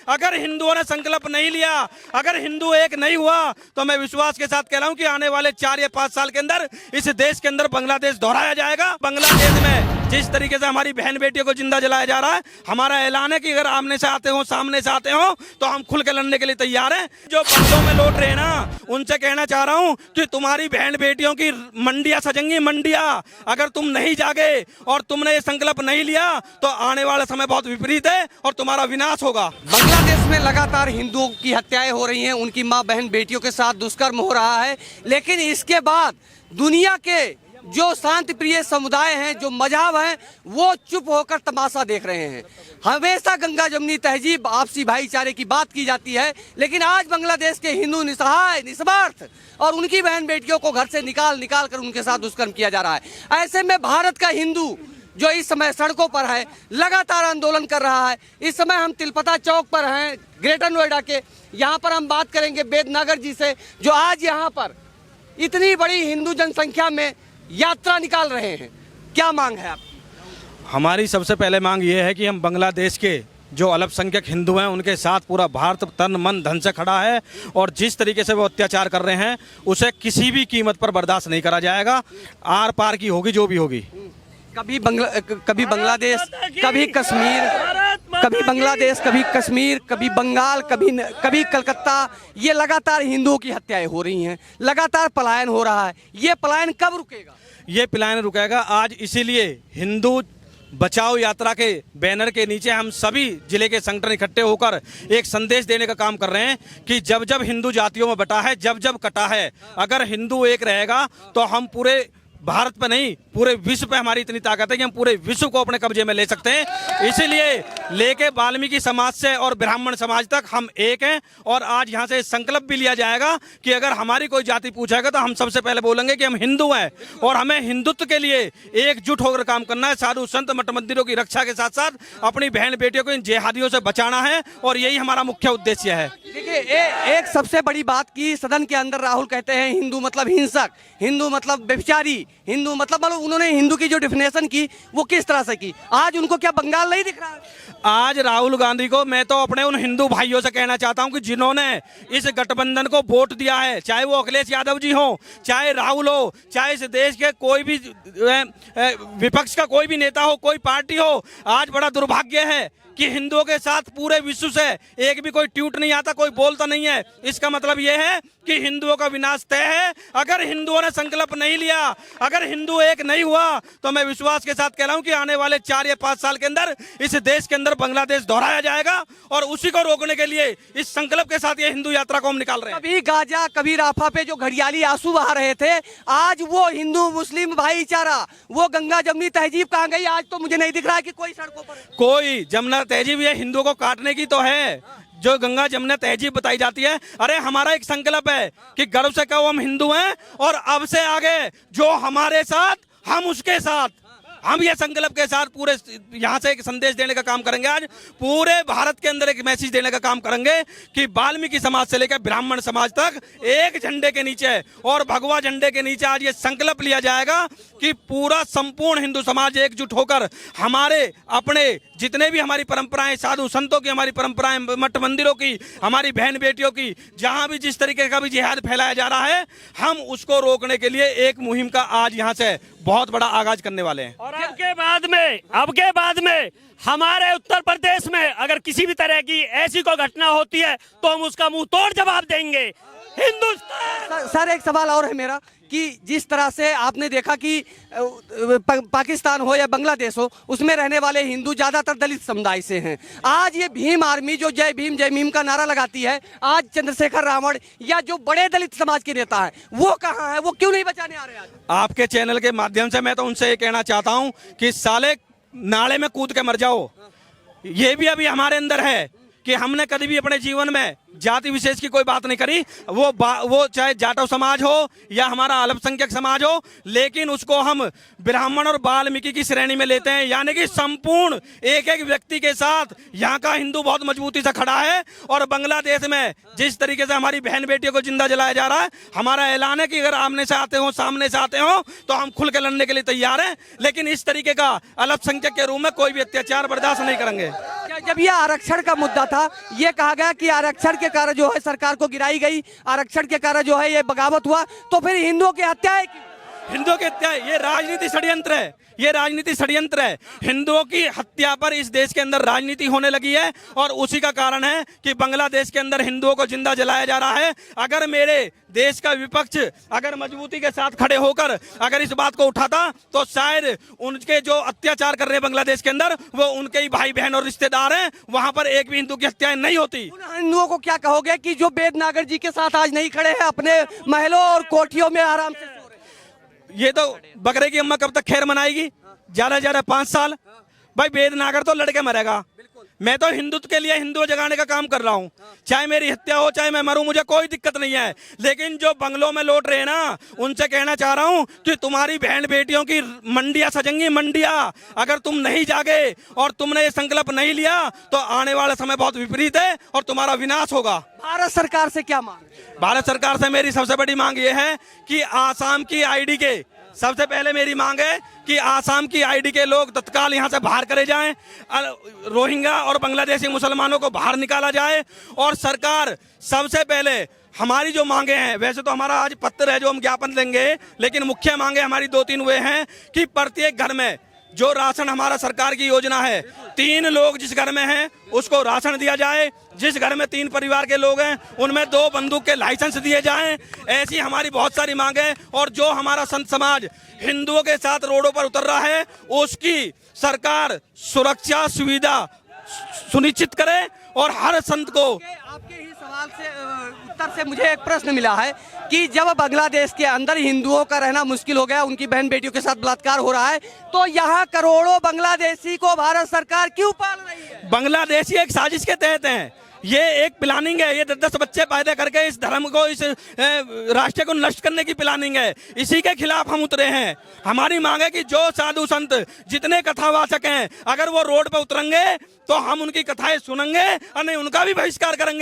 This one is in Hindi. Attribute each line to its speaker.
Speaker 1: अगर हिंदुओं ने संकल्प नहीं लिया, अगर हिंदू एक नहीं हुआ, तो मैं विश्वास के साथ कह रहा हूं कि आने वाले 4 या 5 साल के अंदर इस देश के अंदर बांग्लादेश दोहराया जाएगा। बांग्लादेश में जिस तरीके से हमारी बहन बेटियों को जिंदा जलाया जा रहा है, हमारा ऐलान है कि अगर आमने से आते हो, सामने से आते हो, तो हम खुल के लड़ने के लिए तैयार हैं। जो बंदों में लौट रहे हैं ना, उनसे कहना चाह रहा हूं कि तुम्हारी बहन बेटियों की मंडियां सजेंगी, मंडियां। अगर तुम नहीं जागे और तुमने ये संकल्प नहीं लिया, तो आने वाला समय बहुत विपरीत है और तुम्हारा विनाश होगा।
Speaker 2: बांग्लादेश में लगातार हिंदुओं की हत्याएं हो रही हैं, उनकी मां बहन बेटियों के साथ दुष्कर्म हो रहा है, लेकिन इसके बाद दुनिया के जो शांति प्रिय समुदाय हैं, जो मजहब हैं, वो चुप होकर तमाशा देख रहे हैं। हमेशा गंगा जमुनी तहजीब, आपसी भाईचारे की बात की जाती है, लेकिन आज बांग्लादेश के हिंदू निसहाय, निस्वार्थ और उनकी बहन बेटियों को घर से निकाल कर उनके साथ दुष्कर्म किया जा रहा है। ऐसे में भारत का हिंदू जो इस समय सड़कों पर है, लगातार आंदोलन कर रहा है। इस समय हम तिलपता चौक पर हैं, ग्रेटर नोएडा के। यहाँ पर हम बात करेंगे बेदनागर जी से, जो आज यहाँ पर इतनी बड़ी हिंदू जनसंख्या में यात्रा निकाल रहे हैं। क्या मांग है आपकी?
Speaker 1: हमारी सबसे पहले मांग ये है कि हम बांग्लादेश के जो अल्पसंख्यक हिंदू हैं, उनके साथ पूरा भारत तन मन धन से खड़ा है, और जिस तरीके से वो अत्याचार कर रहे हैं, उसे किसी भी कीमत पर बर्दाश्त नहीं करा जाएगा। आर पार की होगी जो भी होगी।
Speaker 2: कभी बांग्लादेश, कभी कश्मीर, कभी बांग्लादेश, कभी कश्मीर, कभी बंगाल, कभी कलकत्ता, ये लगातार हिंदुओं की हत्याएं हो रही हैं, लगातार पलायन हो रहा है। ये पलायन कब रुकेगा?
Speaker 1: ये पलायन रुकेगा आज। इसीलिए हिंदू बचाओ यात्रा के बैनर के नीचे हम सभी जिले के संगठन इकट्ठे होकर एक संदेश देने का काम कर रहे हैं कि जब जब हिंदू जातियों में बटा है, जब जब कटा है, अगर हिंदू एक रहेगा तो हम पूरे भारत पे नहीं, पूरे विश्व पे हमारी इतनी ताकत है कि हम पूरे विश्व को अपने कब्जे में ले सकते हैं। इसीलिए लेके वाल्मीकि समाज से और ब्राह्मण समाज तक हम एक हैं, और आज यहाँ से संकल्प भी लिया जाएगा कि अगर हमारी कोई जाति पूछेगा तो हम सबसे पहले बोलेंगे कि हम हिंदू हैं, और हमें हिंदुत्व के लिए एकजुट होकर काम करना है। साधु संत मठ मंदिरों की रक्षा के साथ साथ अपनी बहन बेटियों को इन जिहादियों से बचाना है, और यही हमारा मुख्य उद्देश्य है।
Speaker 2: देखिए, एक सबसे बड़ी बात की सदन के अंदर राहुल कहते हैं हिंदू मतलब हिंसक, हिंदू मतलब व्यभिचारी, हिंदू मतलब उन्होंने हिंदू की जो डिफिनेशन की वो किस तरह से की। आज उनको क्या बंगाल नहीं दिख रहा है?
Speaker 1: आज राहुल गांधी को मैं तो अपने उन हिंदू भाइयों से कहना चाहता हूं कि जिन्होंने इस गठबंधन को वोट दिया है, चाहे वो अखिलेश यादव जी हो, चाहे राहुल हो, चाहे इस देश के कोई भी विपक्ष का कोई भी नेता हो, कोई पार्टी हो, आज बड़ा दुर्भाग्य है कि हिंदुओं के साथ पूरे विश्व से एक भी कोई ट्वीट नहीं आता, कोई बोलता नहीं है। इसका मतलब यह है कि हिंदुओं का विनाश तय है। अगर हिंदुओं ने संकल्प नहीं लिया, अगर हिंदू एक नहीं हुआ, तो मैं विश्वास के साथ कह रहा हूं कि आने वाले 4 या 5 साल के अंदर इस देश के अंदर बांग्लादेश दोहराया जाएगा, और उसी को रोकने के लिए इस संकल्प के साथ ये हिंदू यात्रा को हम निकाल रहे हैं।
Speaker 2: कभी गाजा, कभी राफा पे जो घड़ियाली आंसू बहा रहे थे, आज वो हिंदू मुस्लिम भाईचारा, वो गंगा जमुनी तहजीब कहाँ गई? आज तो मुझे नहीं दिख रहा है कि कोई सड़कों पर है।
Speaker 1: कोई जमुना तहजीब ये हिंदुओं को काटने की तो है, जो गंगा जमुना तहजीब बताई जाती है। अरे हमारा एक संकल्प है कि गर्व से कहो हम हिंदू हैं, और अब से आगे जो हमारे साथ हम उसके साथ, हम ये संकल्प के साथ पूरे यहाँ से एक संदेश देने का काम करेंगे। आज पूरे भारत के अंदर एक मैसेज देने का काम करेंगे कि वाल्मीकि समाज से लेकर ब्राह्मण समाज तक एक झंडे के नीचे और भगवा झंडे के नीचे आज ये संकल्प लिया जाएगा कि पूरा संपूर्ण हिंदू समाज एकजुट होकर हमारे अपने जितने भी हमारी परंपराएं, साधु संतों की हमारी परंपराएं, मठ मंदिरों की, हमारी बहन बेटियों की, जहां भी जिस तरीके का भी जिहाद फैलाया जा रहा है, हम उसको रोकने के लिए एक मुहिम का आज यहां से बहुत बड़ा आगाज करने वाले हैं।
Speaker 3: और अब के बाद में हमारे उत्तर प्रदेश में अगर किसी भी तरह की ऐसी कोई घटना होती है तो हम उसका मुंह तोड़ जवाब देंगे। हिंदुस्तान।
Speaker 2: सर, एक सवाल और है मेरा कि जिस तरह से आपने देखा कि पाकिस्तान हो या बांग्लादेश हो, उसमें रहने वाले हिंदू ज्यादातर दलित समुदाय से हैं। आज ये भीम आर्मी जो जय भीम का नारा लगाती है, आज चंद्रशेखर रावण या जो बड़े दलित समाज के नेता हैं, वो कहाँ है? वो क्यों नहीं बचाने आ रहे? आज
Speaker 1: आपके चैनल के माध्यम से मैं तो उनसे ये कहना चाहता हूं कि साले नाले में कूद के मर जाओ। ये भी अभी हमारे अंदर है कि हमने कभी भी अपने जीवन में जाति विशेष की कोई बात नहीं करी, वो चाहे जाटव समाज हो या हमारा अल्पसंख्यक समाज हो, लेकिन उसको हम ब्राह्मण और वाल्मीकि की श्रेणी में लेते हैं। यानी कि संपूर्ण एक एक व्यक्ति के साथ यहाँ का हिंदू बहुत मजबूती से खड़ा है। और बांग्लादेश में जिस तरीके से हमारी बहन बेटियों को जिंदा जलाया जा रहा है, हमारा ऐलान है कि अगर आमने से आते हो, सामने से आते हो, तो हम खुल के लड़ने के लिए तैयार हैं, लेकिन इस तरीके का अल्पसंख्यक के रूप में कोई भी अत्याचार बर्दाश्त नहीं करेंगे।
Speaker 2: जब ये आरक्षण का मुद्दा था, ये कहा गया कि आरक्षण के कारण जो है सरकार को गिराई गई, आरक्षण के कारण जो है ये बगावत हुआ, तो फिर हिंदुओं की हत्याएं क्यों?
Speaker 1: हिंदुओं की हत्या, ये राजनीति षड्यंत्र है, ये राजनीति षड्यंत्र है। हिंदुओं की हत्या पर इस देश के अंदर राजनीति होने लगी है और उसी का कारण है कि बांग्लादेश के अंदर हिंदुओं को जिंदा जलाया जा रहा है। अगर मेरे देश का विपक्ष अगर मजबूती के साथ खड़े होकर अगर इस बात को उठाता तो शायद उनके जो अत्याचार कर रहे हैं बांग्लादेश के अंदर वो उनके ही भाई बहन और रिश्तेदार हैं, वहां पर एक भी हिंदू की हत्याएं नहीं होती।
Speaker 2: उन हिंदुओं को क्या कहोगे कि जो वेदनागर जी के साथ आज नहीं खड़े हैं, अपने महलों और कोठियों में आराम से सो रहे हैं?
Speaker 1: ये तो बकरे की अम्मा कब तक खैर मनाएगी? ज्यादा ज्यादा 5 साल। भाई वेदनागर तो लड़के मरेगा, मैं तो हिंदुत्व के लिए हिंदू जगाने का काम कर रहा हूँ। चाहे मेरी हत्या हो चाहे मैं मरूं, मुझे कोई दिक्कत नहीं है। लेकिन जो बंगलों में लौट रहे हैं ना, उनसे कहना चाह रहा हूँ कि तुम्हारी बहन बेटियों की मंडियां सजेंगी, मंडियां। अगर तुम नहीं जागे और तुमने ये संकल्प नहीं लिया तो आने वाला समय बहुत विपरीत है और तुम्हारा विनाश होगा।
Speaker 2: भारत सरकार से क्या मांग?
Speaker 1: भारत सरकार से मेरी सबसे बड़ी मांग ये है कि आसाम की आईडी के, सबसे पहले मेरी मांग है कि आसाम की आईडी के लोग तत्काल यहां से बाहर करे जाएं, रोहिंग्या और बांग्लादेशी मुसलमानों को बाहर निकाला जाए। और सरकार सबसे पहले हमारी जो मांगे हैं, वैसे तो हमारा आज पत्र है जो हम ज्ञापन देंगे, लेकिन मुख्य मांगे हमारी 2-3 वे हैं कि प्रत्येक घर में जो राशन हमारा सरकार की योजना है, 3 लोग जिस घर में हैं उसको राशन दिया जाए। जिस घर में 3 परिवार के लोग हैं उनमें 2 बंदूक के लाइसेंस दिए जाएं। ऐसी हमारी बहुत सारी मांग है। और जो हमारा संत समाज हिंदुओं के साथ रोडों पर उतर रहा है उसकी सरकार सुरक्षा सुविधा सुनिश्चित करे और हर संत को।
Speaker 2: आपके ही सवाल से उत्तर से मुझे एक प्रश्न मिला है कि जब बांग्लादेश के अंदर हिंदुओं का रहना मुश्किल हो गया, उनकी बहन बेटियों के साथ बलात्कार हो रहा है, तो यहाँ करोड़ों बांग्लादेशी को भारत सरकार क्यों पाल रही है?
Speaker 1: बांग्लादेशी एक साजिश के तहत हैं, ये एक प्लानिंग है। ये 10 बच्चे पैदा करके इस धर्म को, इस राष्ट्र को नष्ट करने की प्लानिंग है। इसी के खिलाफ हम उतरे हैं। हमारी मांग है कि जो साधु संत जितने कथावाचक हैं अगर वो रोड पर उतरेंगे तो हम उनकी कथाएं सुनेंगे और नहीं उनका भी बहिष्कार करेंगे।